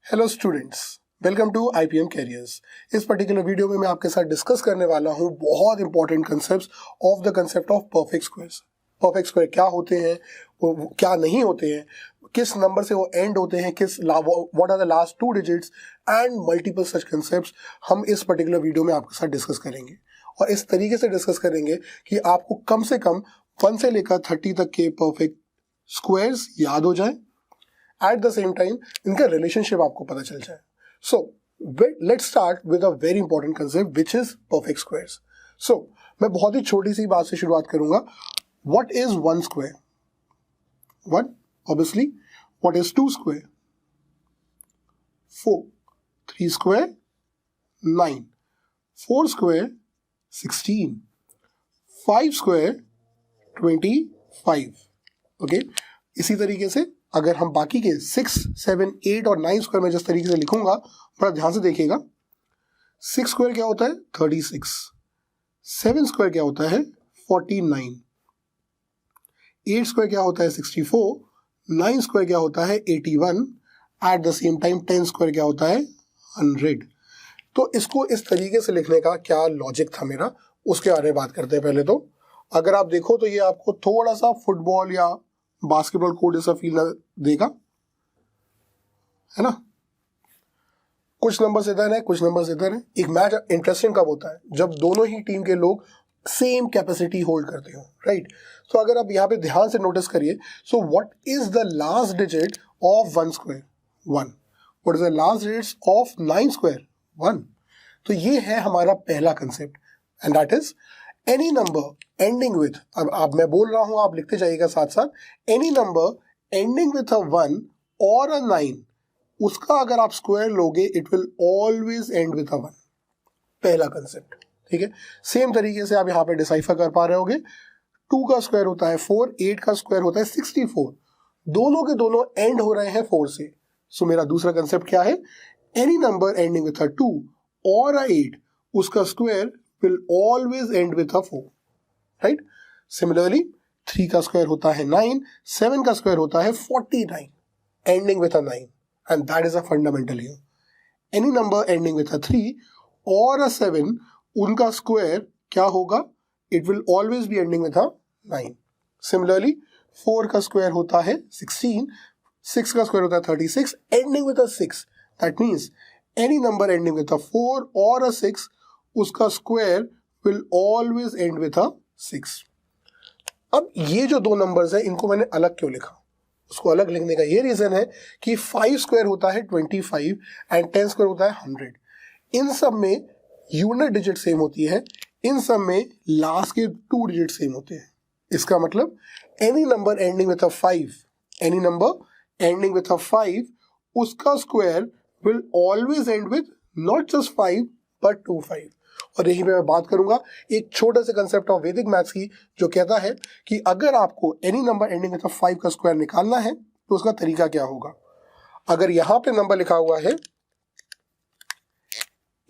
Hello students, welcome to IPM careers. इस particular video में मैं आपके साथ डिस्कस करने वाला हूं बहुत important concepts of the concept of perfect squares. Perfect square क्या होते हैं, वो क्या नहीं होते हैं, किस नंबर से वो एंड होते हैं, what are the last two digits and multiple such concepts हम इस पर्टिकुलर वीडियो में आपके साथ डिस्कस करेंगे। और इस तरीके से डिस्कस करेंगे कि आपको कम से कम 1 से लेकर 30 तक के परफेक्ट स्क्वायर्स याद हो जाए, एट द सेम टाइम इनका रिलेशनशिप आपको पता चल जाए। So let's start with a very important concept which is perfect squares. सो मैं बहुत ही छोटी सी बात से शुरुआत करूंगा। What is 1 square? 1 obviously. What is 2 square? 4। 3 square 9। 4 square 16। 5 square 25। Okay, इसी तरीके से अगर हम बाकी के 6, 7, 8 और 9 स्क्वायर में जिस तरीके से लिखूंगा, बड़ा ध्यान से देखिएगा। 6 स्क्वायर क्या होता है? 36। 7 स्क्वायर क्या होता है? 49। 8 स्क्वायर क्या होता है? 64। 9 स्क्वायर क्या होता है? 81। Eight the same time 10 square क्या होता है? 100। तो इसको इस तरीके से लिखने का क्या लॉजिक था मेरा, उसके बारे में बात करते हैं। पहले तो अगर आप देखो तो ये आपको थोड़ा सा फुटबॉल या बास्केटबॉल कोर्ट जैसा फील देगा, है ना। कुछ नंबर्स इधर है, कुछ नंबर्स इधर है। एक मैच इंटरेस्टिंग कब होता है? जब दोनों ही टीम के लोग सेम कैपेसिटी होल्ड करते हो, राइट। तो अगर आप यहाँ पे ध्यान से नोटिस करिए, so what is the last digit of 1 square? 1। What is the last digit of 9 square? 1। तो ये है हमारा पहला concept, and that is any number ending with, अब मैं बोल रहा हूं, आप लिखते जाइएगा साथ साथ, any number ending with a 1 और अ 9, उसका अगर आप स्क्वायर लोगे it will always and with अ 1। पहला कंसेप्ट, ठीक है। सेम तरीके से आप यहाँ पे डिसाइफर कर पा रहे होगे। 2 का स्क्वायर होता है 4, 8 का स्क्वायर होता है 64। दोनों के दोनों एंड हो रहे हैं 4 से। सो मेरा दूसरा कंसेप्ट क्या है? Any number ending with a 2 और अ 8, उसका square will always end with a 4, right? Similarly, 3 का स्क्वायर होता है 9, 7 का स्क्वायर होता है 49, ending with a 9, and that is a fundamental here. Any number ending with a 3 or a 7, उनका square क्या होगा? It will always be ending with a 9. Similarly, 4 का स्क्वायर होता है 16, 6 का स्क्वायर होता है 36, ending with a 6. That means any number ending with a 4 or a 6, उसका square will always and with अ 6। अब ये जो दो नंबर्स हैं, इनको मैंने अलग क्यों लिखा? उसको अलग लिखने का ये रीजन है कि 5 स्क्वायर होता है 25 एंड 10 स्क्वायर होता है 100। इन सब में यूनिट डिजिट सेम होती है, इन सब में लास्ट के 2 डिजिट सेम होते हैं। इसका मतलब any number ending with a 5, any number ending with a 5, उसका square will always and with not just 5 but 2 5। और यही पे मैं बात करूंगा एक छोटे से कंसेप्ट ऑफ वैदिक मैथ्स की, जो कहता है कि अगर आपको एनी नंबर एंडिंग विथ 5 का स्क्वायर निकालना है तो उसका तरीका क्या होगा। अगर यहां पे नंबर लिखा हुआ है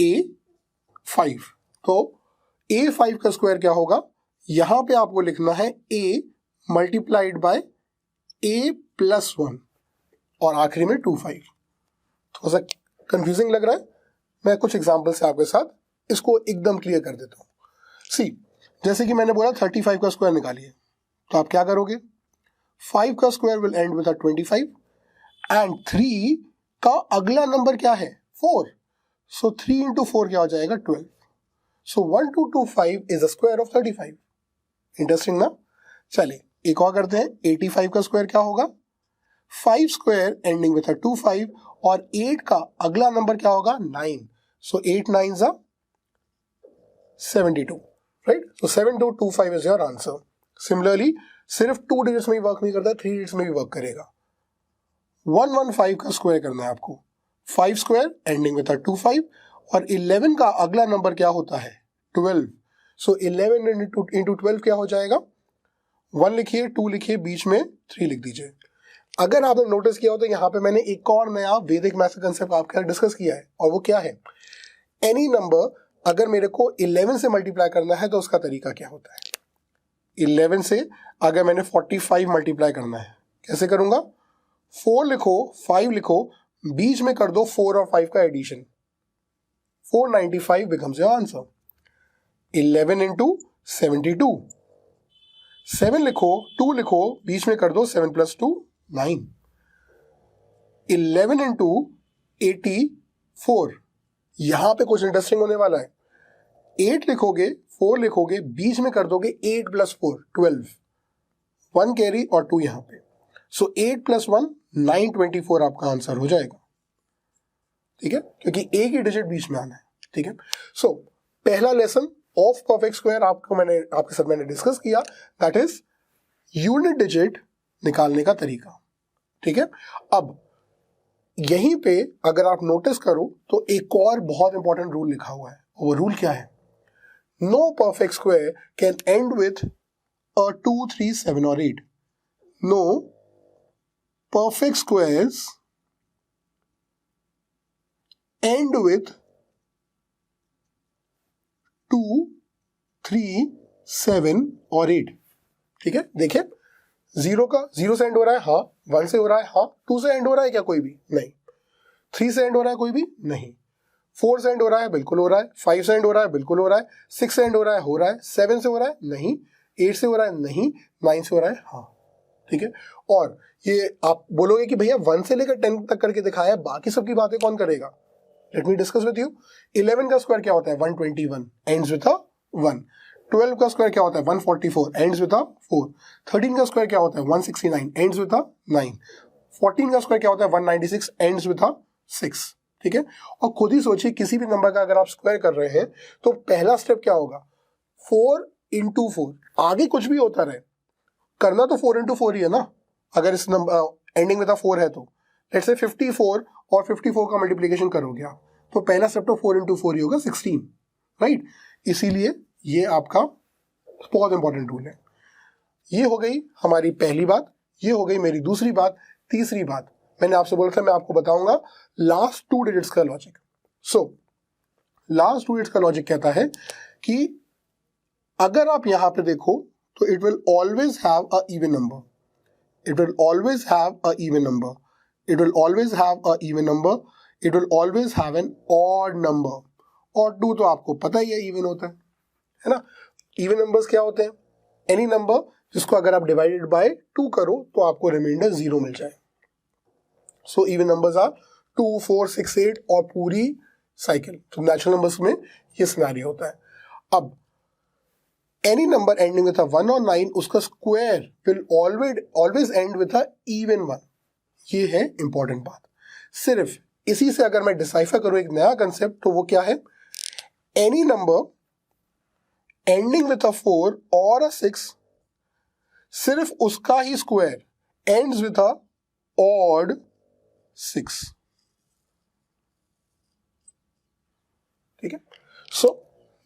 A5, तो A5 का स्क्वायर क्या होगा? यहां पे आपको लिखना है A multiplied by A plus 1 और आखिरी में 25। थोड़ा सा कंफ्यूजिंग लग रहा है, मैं कुछ एग्जाम्पल से आपके साथ इसको एकदम क्लियर कर देता हूं। सी, जैसे कि मैंने बोला 35 का स्क्वायर निकालिए, तो आप क्या करोगे? 5 का square will and with 25 and 3 का अगला नंबर क्या है? 4। सो 3 इंटू 4 क्या हो जाएगा? 12। सो 1225 is the square of 35। Interesting ना? चलिए एक और करते हैं। 85 का स्क्वायर क्या होगा? 5 स्क्वायर एंडिंग विथ 25 और 8 का अगला नंबर क्या होगा? 9। सो 8 9 72, right? So 7225 is your answer. Similarly, सिर्फ 2 डिजिट्स में ही वर्क नहीं करता, 3 डिजिट्स में भी वर्क करेगा। 115 का स्क्वायर करना है आपको। 5 स्क्वायर एंडिंग विथ 25 और 11 का अगला नंबर क्या होता है? 12। सो 11 इंटू 12 क्या हो जाएगा? 1 लिखिए, 2 लिखिए, बीच में 3 लिख दीजिए। अगर आपने नोटिस किया हो तो यहाँ पे मैंने एक और नया वैदिक मैथ्स का कंसेप्ट आपके साथ डिस्कस किया है, और वो क्या है? एनी नंबर अगर मेरे को 11 से मल्टीप्लाई करना है तो उसका तरीका क्या होता है? 11 से अगर मैंने 45 मल्टीप्लाई करना है, कैसे करूंगा? 4 लिखो, 5 लिखो, बीच में कर दो 4 और 5 का addition, 495 becomes your answer. 11 into 72, 7 लिखो, 2 लिखो, बीच में कर दो 7 plus 2 9. 11 into 84, यहां पे कुछ इंटरेस्टिंग होने वाला है. 8 लिखोगे, 4 लिखोगे, बीच में कर दोगे 8 plus 4 12, 1 कैरी और 2 यहां पे. सो 8 plus 1 924 आपका आंसर हो जाएगा. ठीक है, क्योंकि एक ही डिजिट बीच में आना है. ठीक है, सो पहला लेसन ऑफ परफेक्ट स्क्वायर आपके साथ मैंने डिस्कस किया, दैट इज यूनिट डिजिट निकालने का तरीका. ठीक है, अब यहीं पे अगर आप नोटिस करो तो एक और बहुत इंपॉर्टेंट रूल लिखा हुआ है. वो रूल क्या है? No perfect square can end with a 2, 3, 7 और 8. No perfect squares end with 2, 3, 7 और 8. ठीक है, देखिए 0 से एंड हो रहा है, हाँ. 1 से हो रहा है, हाँ. 2 से एंड हो रहा है क्या? कोई भी नहीं. 3 से एंड हो रहा है, कोई भी नहीं. 4 से एंड हो रहा है, बिल्कुल हो रहा है. 5 से एंड हो रहा है, बिल्कुल हो रहा है. 6 से एंड हो रहा है, हो रहा है. 7 से हो रहा है, नहीं. 8 से हो रहा है, नहीं. 9 से हो रहा है, हाँ. ठीक है, और ये आप बोलोगे कि भैया 1 से लेकर 10 तक करके दिखाया, बाकी सबकी बातें कौन करेगा? Let me discuss with you. 11 का स्क्वायर क्या होता है? 121, ends with a 1. 12 का स्क्वायर क्या होता है? 144, ends with a 4. 13 का स्क्वायर क्या होता है? 169, ends with a 9. 14 का स्क्वायर क्या होता है? 196, ends with a 6. ठीक है, और खुद ही सोचिए किसी भी नंबर का अगर आप स्क्वायर कर रहे हैं तो पहला स्टेप क्या होगा? 4 into 4. आगे कुछ भी होता रहे, करना तो 4 into 4 ही है ना. अगर इस नंबर एंडिंग विद 4 है तो लेट्स से 54 और 54 का मल्टीप्लिकेशन करोगे आप, तो पहला स्टेप तो 4 into 4 ही होगा, 16. राइट, इसीलिए ये आपका बहुत इंपॉर्टेंट रूल है. ये हो गई हमारी पहली बात, ये हो गई मेरी दूसरी बात. तीसरी बात मैंने आपसे बोला था मैं आपको बताऊंगा लास्ट 2 डिजिट्स का लॉजिक. सो लास्ट 2 डिजिट्स का लॉजिक कहता है कि अगर आप यहां पे देखो तो it will always have a even number. It will always have a even number. It will always have a even number. It will always have an odd number. Odd 2 तो आपको पता ही है even होता है ना. Even numbers क्या होते हैं? Any number जिसको अगर आप divided by 2 करो तो आपको remainder 0 मिल जाए. So even numbers are 2, 4, 6, 8 और पूरी साइकिल. तो natural numbers में ये सिनेरियो होता है. अब any number ending with a 1 or 9 उसका square will always end with a even 1. ये है important बात. सिर्फ इसी से अगर मैं डिसाइफर करूं एक नया कंसेप्ट तो वो क्या है? any number ending with a 4 or a 6, सिर्फ उसका ही square ends with a odd 6. ठीक है, so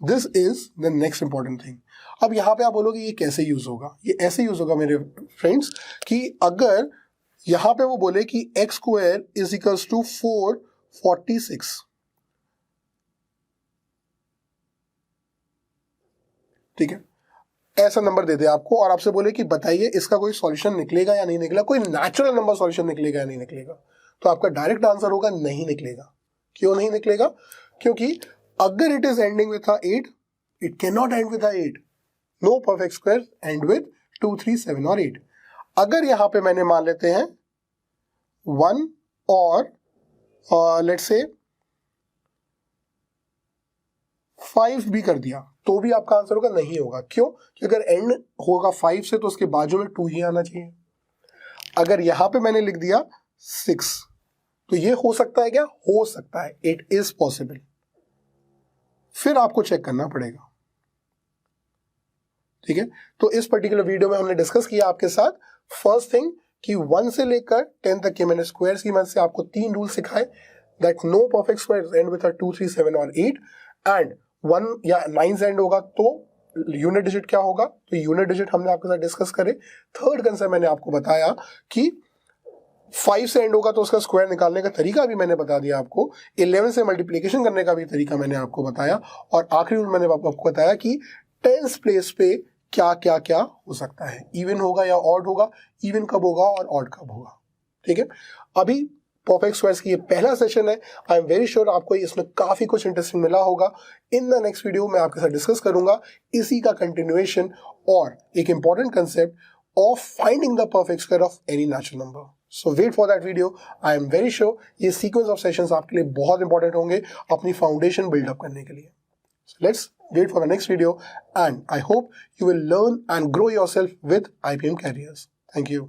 this is the next important thing. अब यहां पे आप बोलोगे ये कैसे यूज होगा? ये ऐसे यूज होगा मेरे फ्रेंड्स कि अगर यहां पे वो बोले कि x square is equals to 446, ठीक है, ऐसा नंबर दे दे आपको और आपसे बोले कि बताइए इसका कोई सॉल्यूशन निकलेगा या नहीं निकलेगा, कोई नेचुरल नंबर सॉल्यूशन निकलेगा या नहीं निकलेगा, तो आपका डायरेक्ट आंसर होगा नहीं निकलेगा. क्यों नहीं निकलेगा? क्योंकि अगर it is ending with 8, it can not end with 8. No perfect square end with 2, 3, 7 और 8. अगर यहां पे मैंने मान लेते हैं 1 और लेट्स से 5 भी कर दिया तो भी आपका आंसर होगा नहीं होगा. क्यों? क्योंकि अगर एंड होगा 5 से तो उसके बाजू में 2 ही आना चाहिए. अगर यहां पे मैंने लिख दिया 6 तो ये हो सकता है क्या? हो सकता है, इट इज पॉसिबल. फिर आपको चेक करना पड़ेगा. ठीक है, तो इस पर्टिकुलर वीडियो में हमने डिस्कस किया आपके साथ फर्स्ट थिंग कि 1 से लेकर 10 तक के मैंने स्क्वायर्स की मदद से आपको 3 रूल सिखाए. That no perfect squares end with 2, 3, 7 और 8 एंड 1 या 9 से एंड होगा तो यूनिट डिजिट क्या होगा, तो यूनिट डिजिट हमने आपके साथ डिस्कस करे. थर्ड कंसेप्ट मैंने आपको बताया कि 5 से एंड होगा तो उसका स्क्वायर निकालने का तरीका भी मैंने बता दिया आपको. 11 से मल्टीप्लिकेशन करने का भी तरीका मैंने आपको बताया. और आखिरी रूल मैंने आपको बताया कि 10th प्लेस पे क्या क्या क्या हो सकता है, इवन होगा या ऑड होगा, इवन कब होगा और ऑड कब होगा. ठीक है, अभी परफेक्ट स्क्वायर्स की ये पहला सेशन है। आई एम वेरी श्योर आपको इसमें काफी कुछ इंटरेस्टिंग मिला होगा। इन द नेक्स्ट वीडियो मैं आपके साथ डिस्कस करूंगा इसी का कंटिन्यूएशन और एक important concept of finding the perfect square of any natural number. So wait for that video. I am very sure ये सीक्वेंस ऑफ सेशंस आपके लिए बहुत इंपॉर्टेंट होंगे अपनी फाउंडेशन बिल्डअप करने के लिए। So let's wait for the next video, and I hope you will learn and grow yourself with IPM Careers. Thank you.